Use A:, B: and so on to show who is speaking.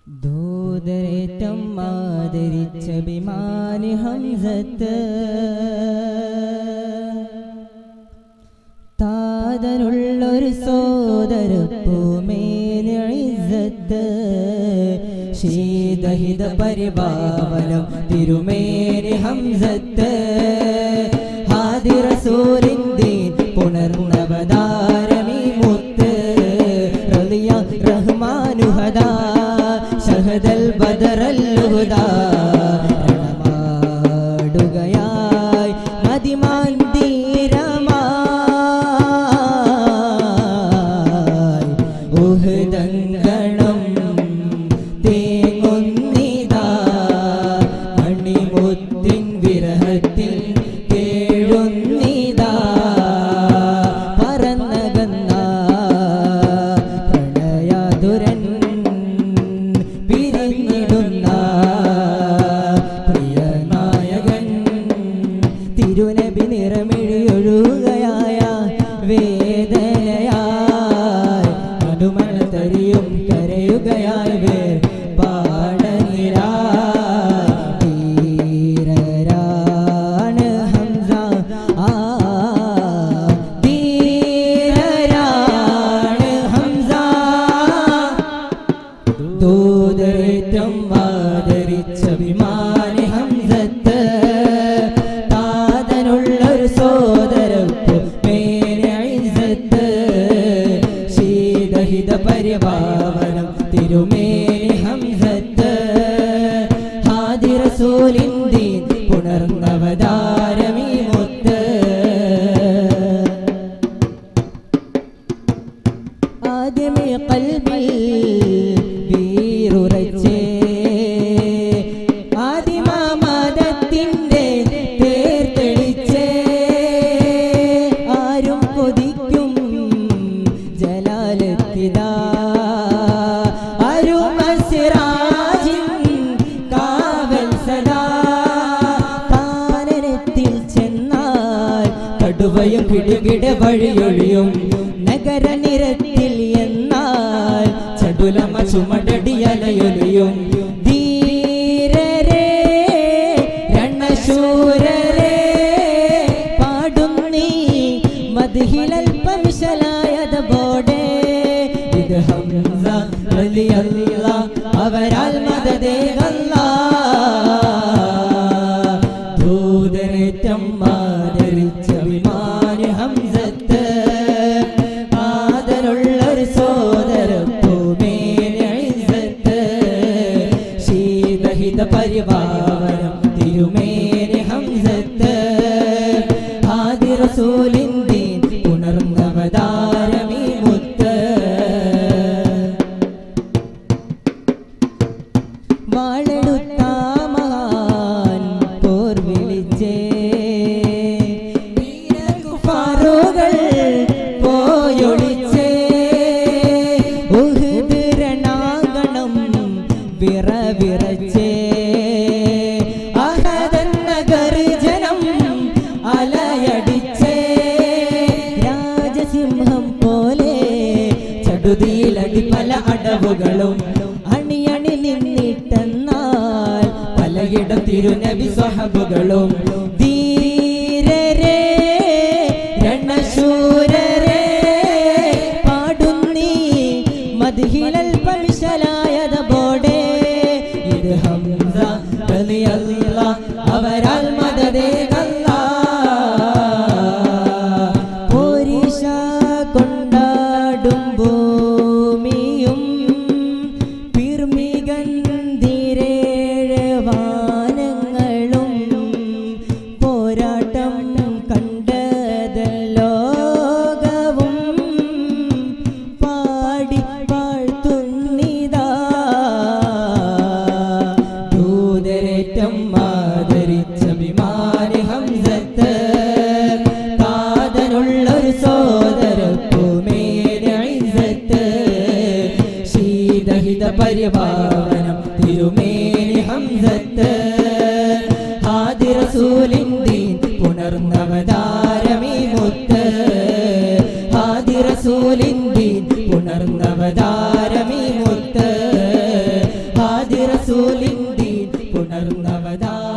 A: ദൂതരേറ്റം ആദരിച്ച ബിമാനി ഹംസത്ത് താതനുള്ളൊരു സോദരപ്പൂമേനി ഇസ്സത്ത് ശീതഹിത പരിപാവനം തിരുമേനി ഹംസത്ത് ഹാദി റസൂലിന്ദീൻ പുനർനവതാരമീ മുത്ത് റളിയ റഹ്മാനു ഹദാ ഷഹദൽ ബദറൽ ഹുദാ രണമാടുകയായി മദിമാൻ ധീരമായി ഉഹ്ദങ്കണം തേങ്ങുന്നിതാ മണിമുത്തിൻ വിരഹത്തിൽ കേഴുന്നിതാ പറന്നകന്ന പ്രണയാതുരൻ തിരുനബി നിറമിഴിയൊഴുകയായ വേദനയായി മധുമണ തരിയും കരയുകയായി വേർ പാടനിരായി ധീരരാണ് ഹംസ ധീരരാണ് ഹംസ ദൂതരേറ്റം ആദരിച്ച ബിമാനി ഹംസത്ത് പരിപാവനം തിരുമേനി ഹംസത്ത് ഹാദി റസൂലിന്ദീൻ പുനർനവതാരമീ മുത്ത് ആദ്യമേ ഖൽബിൽ വീറുറച്ചേ ആദിമാമദത്തിന്റെ പേർ തെളിച്ചേ ആരും കൊതിക്കും ജലാലത്തിദാ കടുവയും പിടികിട വഴിയൊഴിയും നഗരനിരത്തിൽ എന്നാൽ ചടുലമ ചുമടടിയലയൊലിയും ധീരരേ രണശൂരരേ പാടുന്നീ മദ്ഹിലൽപമിശലായത് ബോഡേ ഇത് ഹംസ റളിയല്ലാഹ് അവരാൽ മദദേകല്ലാഹ് ദൂതരേറ്റം ആദരിച്ച ബിമാനി ഹംസത്ത് ആദരുള്ളൊരു സോദരപ്പൂമേനി ഇസ്സത്ത് ശീതഹിത പരിപാവനം തിരുമേനി ഹംസത്ത് ഹാദി റസൂലിന്ദീൻ പുനർനവതാരമീ മുത്ത് വാളെടുത്ത മഹാൻ പോർ വിളിച്ചേ പോയൊളിച്ചേ ഉഹ്ദ് രണാങ്കണം വിറവിറച്ചേ അഹദെന്ന ഗർജനം അലയടിച്ചേ രാജസിംഹം പോലെ ചടുതിയിലടി പല അടവുകളും അണിയണി നിന്നിട്ടെന്നാൽ പലയിടം തിരുനബി സ്വഹബുകളും ധീരരേ രണശൂരരേ പാടുന്നീ മദ്ഹിലൽപമിശലായത് ബോഡേ ഇത് ഹംസ റളിയല്ലാഹ് അവരാൽ മദദേകല്ലാഹ് പോരിശ കൊണ്ടാടും ഭൂമിയും പിർമികന്തിരേഴ് വാനങ്ങളും പോരാട്ടം ലോകവും പാടി പാഴ്ത്തുന്നിതാ ദൂതരേറ്റം ആദരിച്ച ബിമാനി ഹംസത്ത് താതനുള്ളൊരു സോദരപ്പൂമേനി ഇസ്സത്ത് ശീതഹിത പരിപാവനം തിരുമേനി ഹംസത്ത് ഹാദി റസൂലിന്ദീൻ പുനർനവതാരമീ മുത്ത് ഹാദി റസൂലിന്ദീൻ പുനർനവതാരമീ മുത്ത് പുണർന്നവതാരമേ